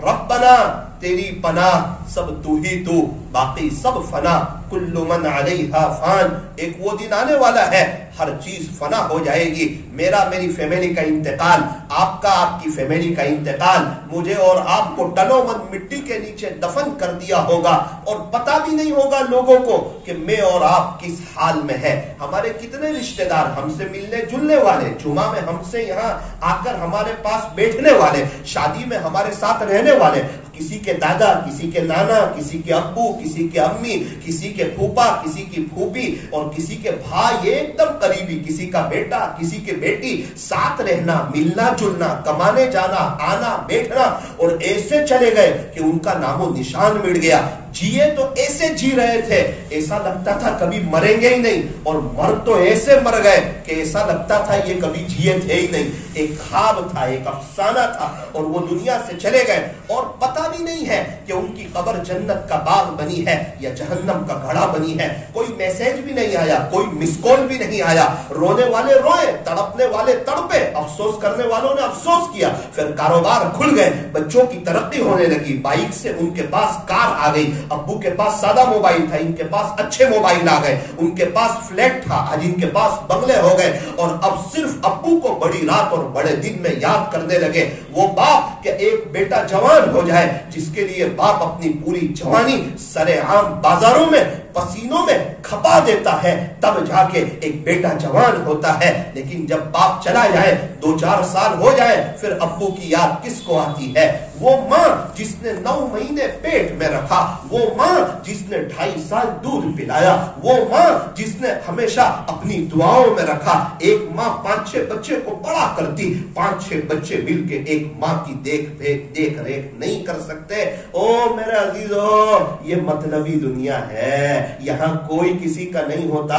ربنا تیری پناہ سب تو ہی تو، باقی سب فنا، کل من علیہا فان، ایک وہ دن آنے والا ہے ہر چیز فنا ہو جائے گی، میرا میری فیملی کا انتقال، آپ کا آپ کی فیملی کا انتقال، مجھے اور آپ کو ٹنو من مٹی کے نیچے دفن کر دیا ہوگا اور پتہ بھی نہیں ہوگا لوگوں کو کہ میں اور آپ کس حال میں ہے۔ ہمارے کتنے رشتہ دار ہم سے ملنے جلنے والے، جمعہ میں ہم سے یہاں آ کر ہمارے پاس بیٹھنے والے، شادی میں ہمارے ساتھ رہنے والے، کسی کے دادا، کسی کے نانا، کسی کے ابو، کسی کے امی، کسی کے پھوپا، کسی کی پھوپھی اور کسی کے بھائی ایک دم قریبی، کسی کا بیٹا، کسی کے بیٹی، ساتھ رہنا، ملنا جلنا، کمانے جانا، آنا بیٹھنا، اور ایسے چلے گئے کہ ان کا نام و نشان مٹ گیا۔ جیے تو ایسے جی رہے تھے، ایسا لگتا تھا کبھی مریں گے ہی نہیں، اور مر تو ایسے مر گئے کہ ایسا لگتا تھا یہ کبھی جیے تھے ہی نہیں، ایک خواب تھا، ایک افسانہ تھا، اور وہ دنیا سے چلے گئے، اور پتہ بھی نہیں ہے کہ ان کی قبر جنت کا باغ بنی ہے یا جہنم کا گھڑا بنی ہے، کوئی میسج بھی نہیں آیا، کوئی مس کال بھی نہیں آیا، رونے والے روئے، تڑپنے والے تڑپے، افسوس کرنے والوں نے افسوس کیا، پھر کاروبار کھل گئے، بچوں کی ترقی ہونے لگی، بائک سے ان کے پاس کار آ گئی، ابو کے پاس سادہ موبائل تھا، ان کے پاس اچھے موبائل آ گئے، ان کے پاس فلیٹ تھا، آج ان کے پاس بنگلے ہو گئے، اور اب صرف ابو کو بڑی رات اور بڑے دن میں یاد کرنے لگے، وہ باپ کہ ایک بیٹا جوان ہو جائے، جس کے لیے باپ اپنی پوری جوانی سرے عام بازاروں میں پسینوں میں کھپا دیتا ہے، تب جا کے ایک بیٹا جوان ہوتا ہے، لیکن جب باپ چلا جائے، 2-4 سال ہو جائے، پھر ابو کی یاد کس کو آتی ہے؟ وہ ماں جس نے 9 مہینے پیٹ میں رکھا، وہ ماں جس نے 2.5 سال دودھ پلایا، وہ ماں جس نے ہمیشہ اپنی دعاؤں میں رکھا۔ ایک ماں 5-6 بچے کو بڑا کرتی، 5-6 بچے مل کے ایک ماں کی دیکھ ریکھ نہیں کر سکتے۔ او میرے عزیزو، یہ مطلبی دنیا ہے، یہاں کوئی کسی کا نہیں ہوتا،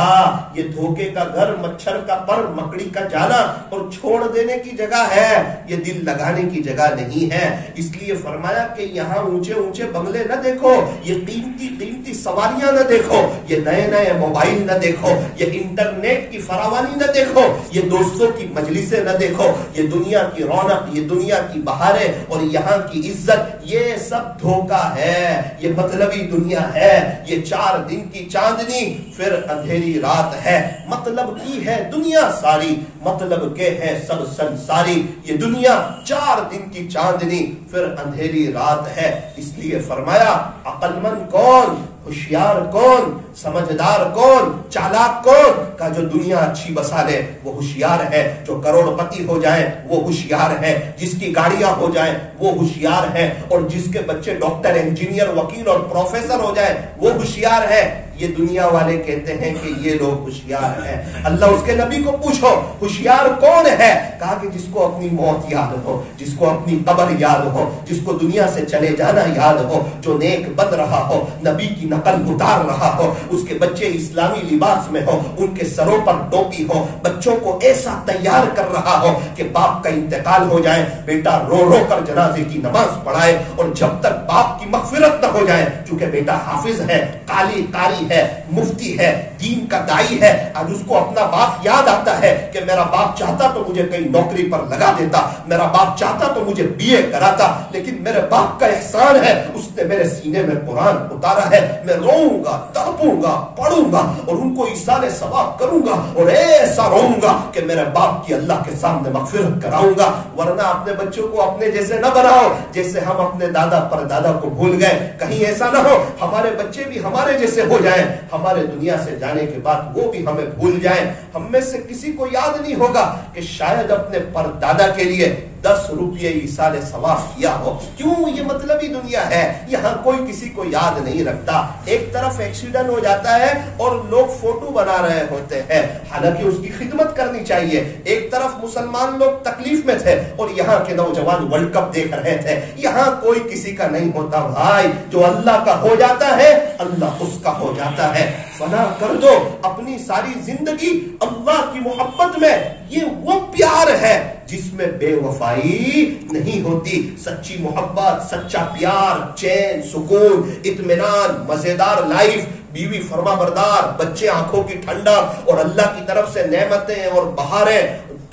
یہ دھوکے کا گھر، مچھر کا پر، مکڑی کا جانا اور چھوڑ دینے کی جگہ ہے، یہ دل لگانے کی جگہ نہیں ہے۔ اس لیے فرمایا کہ یہاں اونچے اونچے بنگلے نہ دیکھو، یہ قیمتی قیمتی سواریاں نہ دیکھو، یہ نئے نئے موبائل نہ دیکھو، یہ انٹرنیٹ کی فراوانی نہ دیکھو، یہ دوستوں کی مجلسیں نہ دیکھو، یہ دنیا کی رونق، یہ دنیا کی بہاریں اور یہاں کی عزت، یہ سب دھوکہ ہے، یہ مطلبی دنیا ہے، یہ 4 دن کی چاندنی پھر اندھیری رات ہے، مطلب کی ہے دنیا ساری، مطلب کے ہے سب سنساری، یہ دنیا 4 دن کی چاندنی پھر اندھیری رات ہے۔ اس لیے فرمایا عقل مند کون، ہوشیار کون، سمجھدار کون، چالاک کون، کا جو دنیا اچھی بسا لے وہ ہوشیار ہے، جو کروڑ پتی ہو جائے وہ ہوشیار ہے، جس کی گاڑیاں ہو جائیں وہ ہوشیار ہے، اور جس کے بچے ڈاکٹر، انجینئر، وکیل اور پروفیسر ہو جائیں وہ ہوشیار ہے۔ یہ دنیا والے کہتے ہیں کہ یہ لوگ ہوشیار ہیں۔ اللہ اس کے نبی کو پوچھو ہوشیار کون ہے؟ کہا کہ جس کو اپنی موت یاد ہو، جس کو اپنی قبر یاد ہو، جس کو دنیا سے چلے جانا یاد ہو، جو نیک بن رہا ہو، نبی کی نقل اتار رہا ہو، اس کے بچے اسلامی لباس میں ہو، ان کے سروں پر ٹوپی ہو، بچوں کو ایسا تیار کر رہا ہو کہ باپ کا انتقال ہو جائے، بیٹا رو رو کر جنازے کی نماز پڑھائے، اور جب تک باپ کی مغفرت نہ ہو جائے، چونکہ بیٹا حافظ ہے، قاری ہے، مفتی ہے، دین کا دائی ہے، آج اس کو اپنا باپ یاد آتا ہے کہ میرا باپ چاہتا تو مجھے کہیں نوکری پر لگا دیتا، میرا باپ چاہتا تو مجھے BA کراتا، لیکن میرے باپ کا احسان ہے، اس نے میرے سینے میں قرآن اتارا ہے، میں روؤں گا، تڑپوں گا، پڑھوں گا اور ان کو ایصال ثواب کروں گا، اور ایسا روؤں گا کہ میرے باپ کی اللہ کے سامنے مغفرت کراؤں گا۔ ورنہ اپنے بچوں کو اپنے جیسے نہ بناؤ جیسے ہم اپنے دادا پر دادا کو بھول گئے، کہیں ایسا نہ ہو ہمارے بچے بھی ہمارے جیسے ہو جائیں، ہمارے دنیا سے جانے کے بعد وہ بھی ہمیں بھول جائیں۔ ہم میں سے کسی کو یاد نہیں ہوگا کہ شاید اپنے پر دادا کے لیے 10 روپے ایصال ثواب کیا ہو۔ کیوں؟ یہ مطلبی دنیا ہے، یہاں کوئی کسی کو یاد نہیں رکھتا۔ ایک طرف ایکسیڈنٹ ہو جاتا ہے اور لوگ فوٹو بنا رہے ہوتے ہیں، حالانکہ اس کی خدمت کرنی چاہیے۔ ایک طرف مسلمان لوگ تکلیف میں تھے اور یہاں کے نوجوان ورلڈ کپ دیکھ رہے تھے، یہاں کوئی کسی کا نہیں ہوتا بھائی، جو اللہ کا ہو جاتا ہے اللہ اس کا ہو جاتا ہے۔ فنا کر دو اپنی ساری زندگی اللہ کی محبت میں، یہ وہ پیار ہے جس میں بے وفائی نہیں ہوتی۔ سچی محبت، سچا پیار، چین، سکون، اطمینان، مزیدار لائف، بیوی فرما بردار، بچے آنکھوں کی ٹھنڈک اور اللہ کی طرف سے نعمتیں اور بہاریں،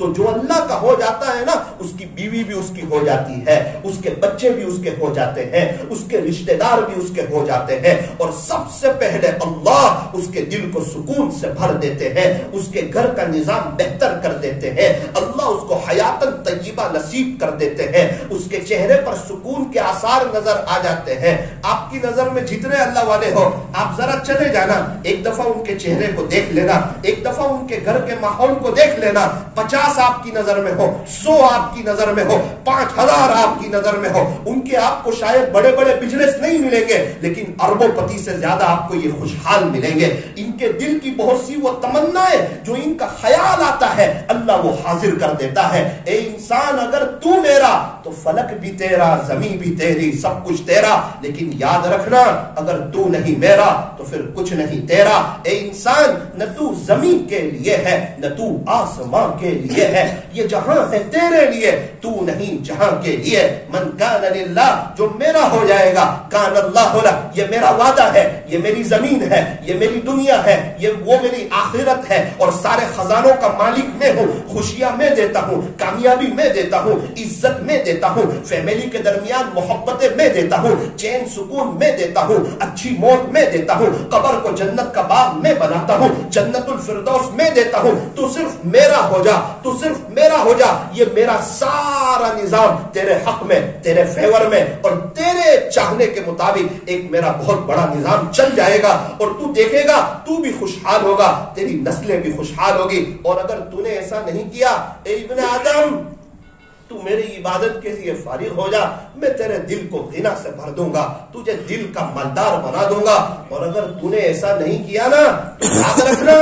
تو جو اللہ کا ہو جاتا ہے نا اس کی بیوی بھی اس کی ہو جاتی ہے, اس کے بچے بھی اس کے ہو جاتے ہیں, اس کے رشتہ دار بھی اس کے ہو جاتے ہیں, اور سب سے پہلے اللہ اس کے دل کو سکون سے بھر دیتے ہیں, اس کے گھر کا نظام بہتر کر دیتے ہیں, اللہ اس کو حیاتاً طیبہ نصیب کر دیتے ہیں, اس کے چہرے پر سکون کے آثار نظر آ جاتے ہیں. آپ کی نظر میں جتنے اللہ والے ہو آپ ذرا چلے جانا, ایک دفعہ ان کے چہرے کو دیکھ لینا, ایک دفعہ ان کے گھر کے ماحول کو دیکھ لینا. 50 آپ کی نظر میں ہو, 100 آپ کی نظر میں ہو, 5000 آپ کی نظر میں ہو, ان کے آپ کو شاید بڑے بڑے بزنس نہیں ملیں گے لیکن اربوں پتی سے زیادہ آپ کو یہ خوشحال ملیں گے. ان کے دل کی بہت سی وہ تمنائیں جو ان کا خیال آتا ہے اللہ وہ حاضر کر دیتا ہے. اے انسان اگر تو میرا تو فلک بھی تیرا, زمین بھی تیری, سب کچھ تیرا, لیکن یاد رکھنا اگر تو نہیں میرا تو پھر کچھ نہیں تیرا. اے انسان نہ تو زمین کے لیے ہے نہ تو آسمان کے لیے ہے, یہ جہاں ہے تیرے لیے, تو نہیں جہاں کے لیے. من کان للہ, جو میرا ہو جائے گا, کان اللہ لہ, یہ میرا وعدہ ہے, یہ میری زمین ہے, یہ میری دنیا ہے, یہ وہ میری آخرت ہے, اور سارے خزانوں کا مالک میں ہوں, خوشیاں میں دیتا ہوں, کامیابی میں دیتا ہوں, عزت میں دیتا ہوں, فیملی کے درمیان محبتیں میں دیتا ہوں, چین سکون میں دیتا ہوں, اچھی موت میں دیتا ہوں, قبر کو جنت کا باغ میں بناتا ہوں, جنت الفردوس میں دیتا ہوں. تو صرف میرا ہو جا, تو صرف میرا ہو جا, یہ میرا سارا نظام تیرے حق میں, تیرے فیور میں اور تیرے چاہنے کے مطابق ایک میرا بہت بڑا نظام چل جائے گا, اور تو دیکھے گا تو بھی خوشحال ہوگا, تیری نسلیں بھی خوشحال ہوگی. اور اگر تو نے ایسا نہیں کیا, اے ابن آدم تو میری عبادت کے لیے فارغ ہو جا, میں تیرے دل کو غنا سے بھر دوں گا, تجھے دل کا مالدار بنا دوں گا. اور اگر تو نے ایسا نہیں کیا نا تو یاد رکھنا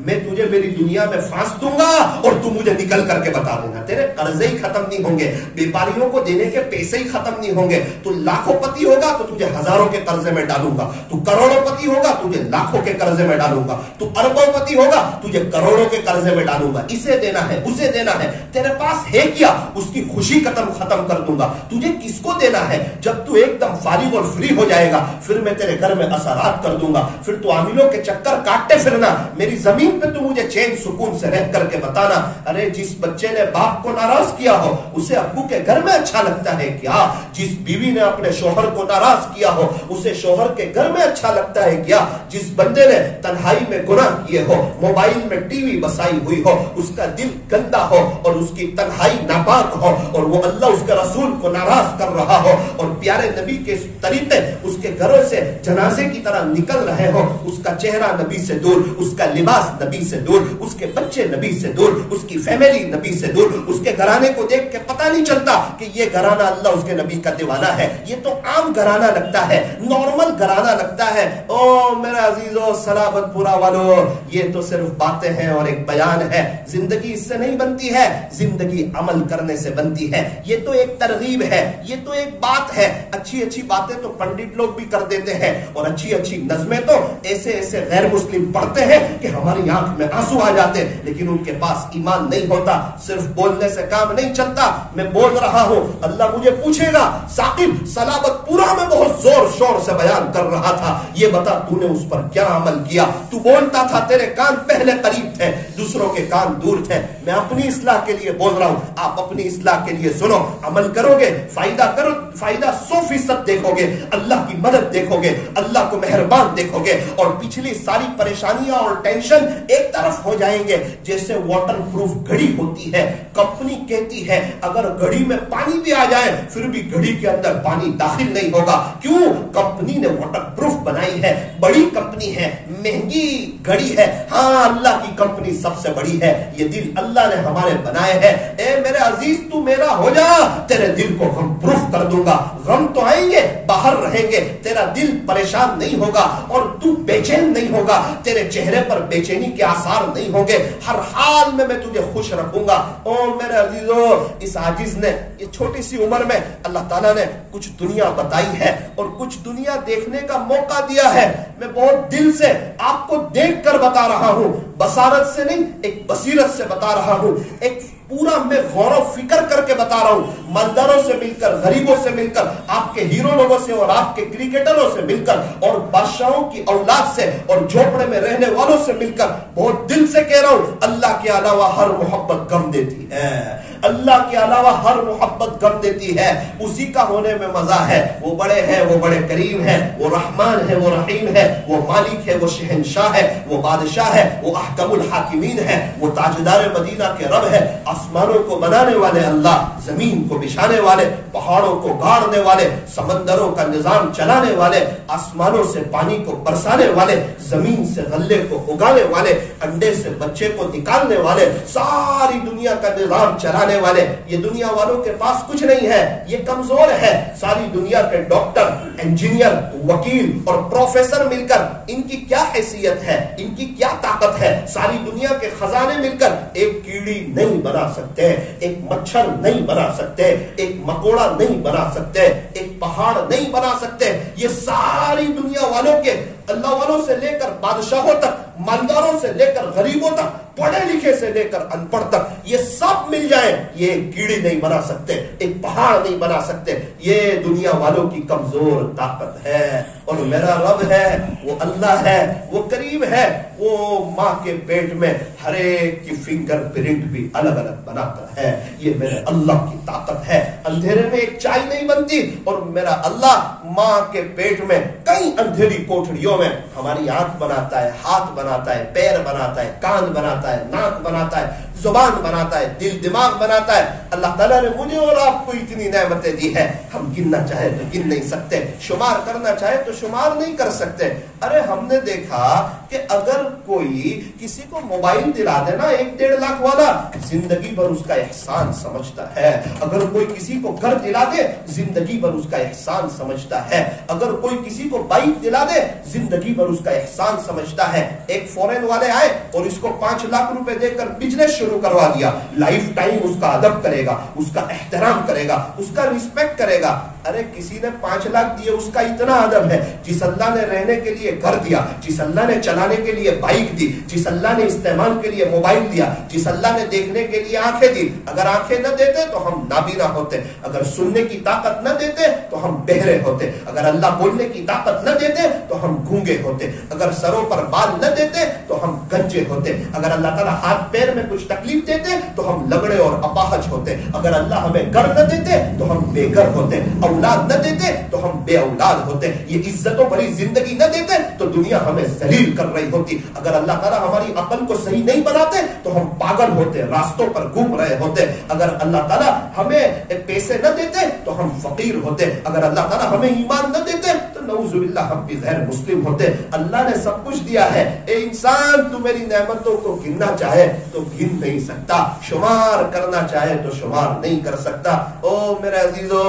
میں تجھے میری دنیا میں پھانس دوں گا اور تو مجھے نکل کر کے بتا دینا. تیرے قرضے ہی ختم نہیں ہوں گے, بیپاریوں کو دینے کے پیسے ہی ختم نہیں ہوں گے. تو لاکھوں پتی ہوگا تو تجھے ہزاروں کے قرضے میں ڈالوں گا, تو کروڑوں پتی ہوگا تجھے لاکھوں کے قرضے میں ڈالوں گا, تو اربوں پتی ہوگا تجھے کروڑوں کے قرضے میں ڈالوں گا. اسے دینا ہے, اسے دینا ہے, تیرے پاس ہے کیا اس کی خوشی ختم کر دوں گا. تجھے کس کو دینا ہے؟ جب تو ایک دم فارغ اور فری ہو جائے گا پھر میں تیرے گھر میں اثرات کر دوں گا, پھر تو عاملوں کے چکر کاٹتے پھرنا, میری زمین پہ تو مجھے چین سکون سے رہ کر کے بتانا. ارے جس بچے نے باپ کو ناراض کیا ہو اسے ابو کے گھر میں اچھا لگتا ہے کیا؟ جس بیوی نے اپنے شوہر کو ناراض کیا ہو اسے شوہر کے گھر میں اچھا لگتا ہے کیا؟ جس بندے نے تنہائی میں گناہ کیے ہو, موبائل میں ٹی وی بسائی ہوئی ہو, اس کا دل گندا ہو اور اس کی تنہائی ناپاک ہو, اور وہ اللہ اس کے رسول کو ناراض کر رہا ہو, اور پیارے نبی کے طریقے اس کے گھروں سے جنازے کی طرح نکل رہے ہو, اس کا چہرہ نبی سے دور, اس کا لباس نبی سے دور, اس کے بچے نبی سے دور, اس کی فیملی نبی سے دور, اس کے گھرانے کو دیکھ کے پتہ نہیں چلتا کہ یہ گھرانہ اللہ اس کے نبی کا دیوانہ ہے, یہ تو عام گھرانہ لگتا ہے, نارمل گھرانہ لگتا ہے. او میرے عزیزو سلامت پورا والو, یہ تو صرف باتیں ہیں اور ایک بیان ہے, زندگی اس سے نہیں بنتی ہے, زندگی عمل کرنے سے بنتی ہے. یہ تو ایک ترغیب ہے, یہ تو ایک بات ہے. اچھی اچھی باتیں تو پنڈت لوگ بھی کر دیتے ہیں, اور اچھی اچھی نظمیں تو ایسے ایسے غیر مسلم پڑھتے ہیں کہ ہماری آنکھ میں آنسو آ جاتے, لیکن ان کے پاس ایمان نہیں ہوتا. صرف بولنے سے کام نہیں چلتا. میں بول رہا ہوں, اللہ مجھے پوچھے گا ثاقب سلامت پورا میں بہت زور شور سے بیان کر رہا تھا, یہ بتا تو نے اس پر کیا عمل کیا؟ تو بولتا تھا, تیرے کان پہلے قریب تھے, دوسروں کے کان دور تھے. میں اپنی اصلاح کے لیے بول رہا ہوں, آپ اپنی اصلاح کے لیے سنو, عمل کرو گے فائدہ کرو, فائدہ 100% دیکھو گے, اللہ کی مدد دیکھو گے, اللہ کو مہربان دیکھو گے, اور پچھلی ساری پریشانیاں اور ٹینشن ایک طرف ہو جائیں گے. جیسے واٹر پروف گھڑی ہوتی ہے, کمپنی کہتی ہے اگر گھڑی میں پانی بھی آ جائے پھر بھی گھڑی کے اندر پانی داخل نہیں ہوگا. کیوں؟ کمپنی نے واٹر پروف بنائی ہے, بڑی کمپنی ہے, مہنگی گھڑی ہے. ہاں اللہ کی کمپنی سب سے بڑی ہے, یہ دل اللہ نے ہمارے بنائے ہیں. اے میرے عزیز تو میرا ہو جا, تیرے دل کو غم پروف کر دوں گا. غم تو آئیں گے, باہر رہیں گے, تیرا دل پریشان نہیں ہوگا اور تو بے چین نہیں ہوگا, تیرے چہرے پر بے چینی کے آثار نہیں ہوں گے. ہر حال میں تجھے خوش رکھوں گا. او میرے عزیزو, اس عاجز نے یہ چھوٹی سی عمر میں اللہ تعالیٰ نے کچھ دنیا بتائی ہے اور کچھ دنیا دیکھنے کا موقع دیا ہے. میں بہت دل سے آپ کو دیکھ کر بتا رہا ہوں, بصارت سے نہیں, ایک بصیرت سے بتا رہا ہوں. ایک پورا میں غور و فکر کر کے بتا رہا ہوں، مالداروں سے مل کر، غریبوں سے مل کر، آپ کے ہیرو لوگوں سے اور آپ کے کرکٹروں سے مل کر، اور بادشاہوں کی اولاد سے اور جھوپڑے میں رہنے والوں سے مل کر بہت دل سے کہہ رہا ہوں، اللہ کے علاوہ ہر محبت غم دیتی ہے، اللہ کے علاوہ ہر محبت غم دیتی ہے، اسی کا ہونے میں مزہ ہے۔ وہ بڑے ہیں، وہ بڑے کریم ہے، وہ رحمان ہے، وہ رحیم ہے، وہ مالک ہے، وہ شہنشاہ ہے، وہ بادشاہ ہے، وہ احکم الحاکمین ہے، وہ تاجدار مدینہ کے رب ہے، آسمانوں کو بنانے والے اللہ، زمین کو بچھانے والے، پہاڑوں کو گاڑنے والے، سمندروں کا نظام چلانے والے، آسمانوں سے پانی کو برسانے والے، زمین سے غلے کو اگانے والے، انڈے سے بچے کو نکالنے والے، ساری دنیا کا نظام چلانے والے۔ یہ دنیا والوں کے پاس کچھ نہیں ہے، یہ کمزور ہے۔ ساری دنیا کے ڈاکٹر، انجینئر، وکیل اور پروفیسر مل کر ان کی کیا حیثیت ہے، ان کی کیا طاقت ہے؟ ساری دنیا کے خزانے مل کر ایک کیڑی نہیں بنا سکتے، ایک مچھر نہیں بنا سکتے، ایک مکوڑا نہیں بنا سکتے، ایک پہاڑ نہیں بنا سکتے۔ یہ ساری دنیا والوں کے، اللہ والوں سے لے کر بادشاہوں تک، مالداروں سے لے کر غریبوں تک، پڑھے لکھے سے لے کر ان پڑھ تک، یہ سب مل جائیں، یہ ایک کیڑی نہیں بنا سکتے، ایک پہاڑ نہیں بنا سکتے۔ یہ دنیا والوں کی کمزور طاقت ہے، اور میرا رب ہے، وہ اللہ ہے، وہ کریم ہے، وہ ماں کے پیٹ میں ہر ایک کی فنگر پرنٹ بھی الگ الگ بناتا ہے۔ یہ میرے اللہ کی طاقت ہے۔ اندھیرے میں ایک چائے نہیں بنتی، اور میرا اللہ ماں کے پیٹ میں کئی اندھیری کوٹھڑیوں میں ہماری آنکھ بناتا ہے، ہاتھ بناتا ہے، پیر بناتا ہے، کان بناتا ہے، ناک بناتا ہے، زبان بناتا ہے، دل دماغ بناتا ہے۔ اللہ تعالیٰ نے مجھے اور آپ کو اتنی نعمتیں دی ہے، ہم گننا چاہے تو گن نہیں سکتے، شمار کرنا چاہے تو شمار نہیں کر سکتے۔ ارے ہم نے دیکھا کہ اگر کوئی کسی کو موبائل دلا دینا 1-1.5 لاکھ والا، زندگی بھر اس کا احسان سمجھتا ہے۔ اگر کوئی کسی کو گھر دلا دے، زندگی بھر اس کا احسان سمجھتا ہے۔ اگر کوئی کسی کو بائک دلا دے، زندگی بھر اس کا احسان سمجھتا ہے۔ ایک فورن والے آئے اور اس کو 5 لاکھ روپے دے کر بزنس شروع کروا دیا، لائف ٹائم اس کا ادب کرے گا، اس کا احترام کرے گا، اس کا رسپیکٹ کرے گا۔ ارے کسی نے 5 لاکھ دیے، اس کا اتنا ادب ہے۔ جس اللہ نے رہنے کے لیے گھر دیا، جس اللہ نے چلانے کے لیے بائک دی، جس اللہ نے استعمال کے لیے موبائل دیا، جس اللہ نے دیکھنے کے لیے آنکھیں دی، اگر آنکھیں نہ دیتے تو ہم نابینا ہوتے، اگر سننے کی طاقت نہ دیتے تو ہم بہرے ہوتے، اگر اللہ بولنے کی طاقت نہ دیتے تو ہم گونگے ہوتے، اگر سروں پر بال نہ دیتے تو ہم گنجے ہوتے، اگر اللہ تعالیٰ ہاتھ پیر میں کچھ تکلیف دیتے تو ہم لگڑے اور اپاہج ہوتے، اگر اللہ ہمیں گھر نہ دیتے تو ہم بے گھر ہوتے، اولاد نہ دیتے تو ہم بے اولاد ہوتے، یہ عزتوں بھری زندگی نہ دیتے تو دنیا ہمیں ذلیل کر رہی ہوتی، اگر اللہ تعالیٰ ہماری عقل کو صحیح نہیں بناتے تو ہم پاگل ہوتے، راستوں پر گھوم رہے ہوتے، اگر اللہ تعالیٰ ہمیں پیسے نہ دیتے تو ہم فقیر ہوتے، اگر اللہ تعالیٰ ہمیں ایمان نہ دیتے تو نعوذ باللہ ہم بھی غیر مسلم ہوتے۔ اللہ نے سب کچھ دیا ہے۔ اے انسان، تو میری نعمتوں کو گننا چاہے تو گن نہیں سکتا، شمار کرنا چاہے تو شمار نہیں کر سکتا۔ او میرے عزیزو،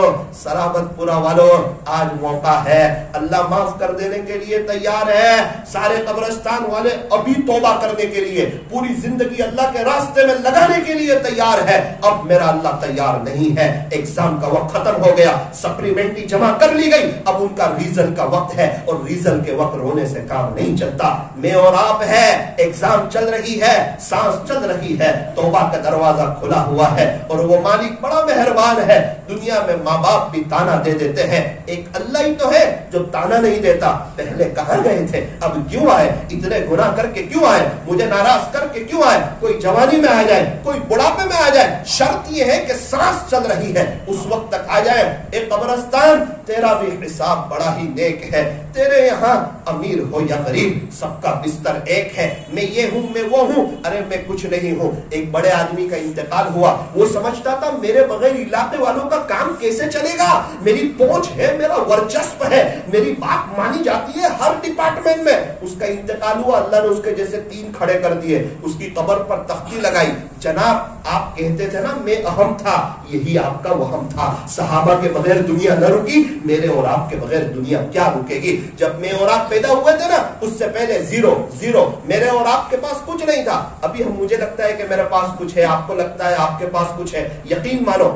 سرابت پورا والو، آج موقع ہے، اللہ معاف کر دینے کے لیے تیار ہے۔ سارے قبرستان والے ابھی توبہ کرنے کے لیے، پوری زندگی اللہ کے راستے میں لگانے کے لیے تیار ہے۔ اب میرا اللہ تیار نہیں ہے۔ ایگزام کا وقت ختم ہو گیا، سپلیمنٹری جمع کر لی گئی، اب ان کا ریزلٹ کا وقت ہے، اور ریزلٹ کے وقت رونے سے کام نہیں چلتا۔ میں اور آپ ہے، ایگزام چل رہی ہے، سانس چل رہی ہے، توبہ کا دروازہ کھلا ہوا ہے، اور وہ مالک بڑا مہربان ہے۔ دنیا میں ماں باپ بھی تانا دے دیتے ہیں، ایک اللہ ہی تو ہے جو تانا نہیں دیتا۔ پہلے کہاں گئے تھے، اب کیوں آئے، اتنے گناہ کر کے کیوں آئے، مجھے ناراض کر کے کیوں آئے، کوئی جوانی میں آ جائے، کوئی بڑھاپے میں آ جائے، شرط یہ ہے کہ سانس چل رہی ہے اس وقت تک آ جائے۔ ایک قبرستان، تیرا بھی حساب بڑا ہی نیک ہے، تیرے یہاں امیر ہو یا غریب سب کا بستر ایک ہے، میں یہ ہوں، میں وہ ہوں، ارے میں کچھ نہیں ہوں۔ ایک بڑے آدمی کا انتقال ہوا، وہ سمجھتا تھا میرے بغیر علاقے والوں کا کام کیسے چلے گا، میری پہنچ ہے، میرا ورچسپ ہے، میری بات مانی جاتی ہے ہر ڈپارٹمنٹ میں۔ اس کا انتقال ہوا، اللہ نے اس کے جیسے 3 کھڑے کر دیے، اس کی قبر پر تختی لگائی، جناب آپ کہتے تھے نا میں اہم تھا، یہی آپ کا وہم تھا، صحابہ کے بغیر دنیا نہ رکی، میرے اور آپ کے بغیر دنیا کیا رکے گی۔ جب میں اور آپ پیدا ہوئے تھے نا، اس سے پہلے زیرو، میرے اور آپ کے پاس کچھ نہیں تھا۔ ابھی مجھے لگتا ہے کہ میرے پاس کچھ ہے، آپ کو لگتا ہے آپ کے پاس کچھ ہے، یقین مانو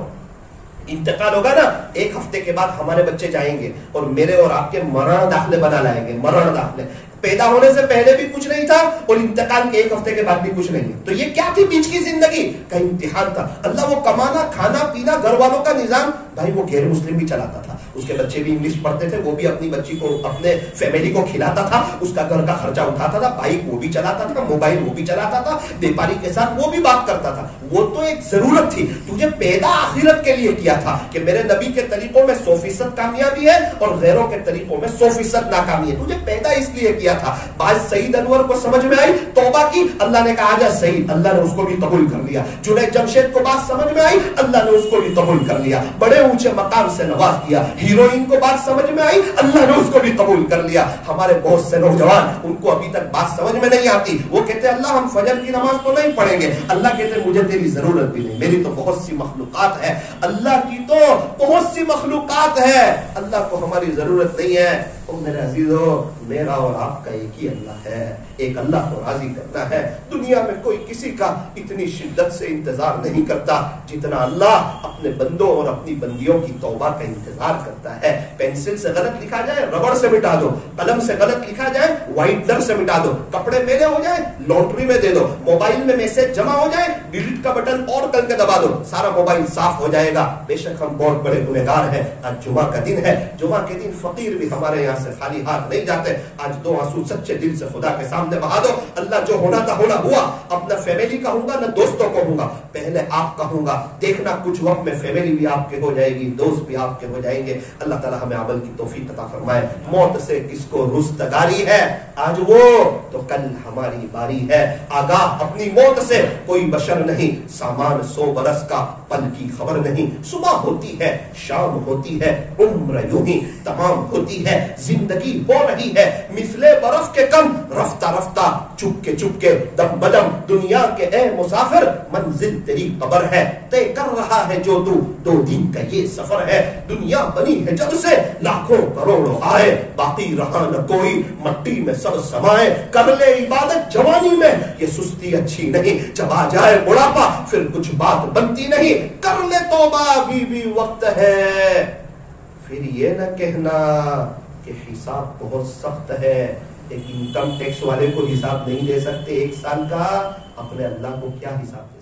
انتقال ہوگا نا، ایک ہفتے کے بعد ہمارے بچے جائیں گے اور میرے اور آپ کے مرن داخلے بنا لائیں گے، مرن داخلے. پیدا ہونے سے پہلے بھی کچھ نہیں تھا اور انتقال کے ایک ہفتے کے بعد بھی کچھ نہیں ہے. تو یہ کیا تھی بیچ کی زندگی کا امتحان تھا. اللہ وہ کمانا، کھانا پینا، گھر والوں کا نظام، بھائی وہ غیر مسلم بھی چلاتا تھا، اس کے بچے بھی انگلش پڑھتے تھے، وہ بھی اپنی بچی کو، اپنے فیملی کو کھلاتا تھا، اس کا گھر کا خرچہ اٹھاتا تھا، بائک وہ بھی چلاتا تھا، موبائل وہ بھی چلاتا تھا، بیپاری کے ساتھ وہ بھی بات کرتا تھا. وہ تو ایک ضرورت تھی. تجھے پیدا آخرت کے لیے کیا تھا کہ میرے نبی کے طریقوں میں 100% کامیابی ہے اور غیروں کے طریقوں میں 100% ناکامی ہے. تجھے پیدا اس لیے کیا تھا. بعض سعید انور کو سمجھ میں آئی، توبہ کی، اللہ نے کہا جا سعید، اللہ نے اس کو بھی قبول کر لیا. جنید جمشید کو بات سمجھ میں آئی، اللہ نے اس کو بھی قبول کر لیا، بڑے اونچے مقام سے نواز کیا. ہیروئن کو بات سمجھ میں آئی، اللہ نے اس کو بھی قبول کر لیا. ہمارے بہت سے نوجوان، ان کو ابھی تک بات سمجھ میں نہیں آتی، وہ کہتے ہیں اللہ ہم فجر کی نماز تو نہیں پڑھیں گے. اللہ کہتے ہیں مجھے تیری ضرورت بھی نہیں، میری تو بہت سی مخلوقات ہے. اللہ کی تو بہت سی مخلوقات ہے، اللہ کو ہماری ضرورت نہیں ہے. اور میرے عزیزو، میرا اور آپ کا ایک ہی اللہ ہے. ایک اللہ کو راضی کرنا ہے. دنیا میں کوئی کسی کا اتنی شدت سے انتظار نہیں کرتا جتنا اللہ اپنے بندوں اور اپنی بندیوں کی توبہ کا انتظار کرتا ہے. پینسل سے غلط لکھا جائے ربڑ سے مٹا دو، قلم سے غلط لکھا جائے وائٹنر سے مٹا دو، کپڑے میلے ہو جائے لانڈری میں دے دو، موبائل میں میسج جمع ہو جائے ڈیلیٹ کا بٹن اور کر کے دبا دو، سارا موبائل صاف ہو جائے گا. بے شک ہم بہت بڑے گنہگار ہیں. آج جمعہ کا دن ہے، جمعہ کے دن فقیر بھی ہمارے یہاں سے خالی ہاتھ نہیں جاتے. آج دو آنسو سچے دل سے خدا کے سامنے بہا دو. اللہ جو ہونا تھا ہونا ہوا. اپنا فیملی کہوں گا نہ دوستوں کو کہوں گا، پہلے آپ کہوں گا. دیکھنا کچھ وقت میں فیملی بھی آپ کے ہو جائے گی، دوست بھی آپ کے ہو جائیں گے. اللہ تعالی ہمیں عمل کی توفیق عطا فرمائے. موت سے کس کو رستگاری ہے، آج وہ تو کل ہماری باری ہے. آگاہ اپنی موت سے کوئی بشر نہیں. سامان 100 برس کا پل کی خبر نہیں. صبح ہوتی ہے، شام ہوتی ہے، عمر یوں ہی تمام ہوتی ہے. زندگی ہو رہی ہے مثل برف کے کم، رفتہ رفتہ چپ کے دم بدم. دنیا کے اے مسافر منزل تیری قبر ہے. طے کر رہا ہے جو تو 2 دن کا یہ سفر ہے. دنیا بنی ہے جب سے لاکھوں کروڑوں آئے، باقی رہا نہ کوئی مٹی میں سب سمائے. کر لے عبادت جوانی میں، یہ سستی اچھی نہیں. جب آ جائے بڑھاپا پھر کچھ بات بنتی نہیں. کر لے توبہ ابھی بھی وقت ہے. پھر یہ نہ کہنا کہ حساب بہت سخت ہے. ایک انکم ٹیکس والے کو حساب نہیں دے سکتے 1 سال کا، اپنے اللہ کو کیا حساب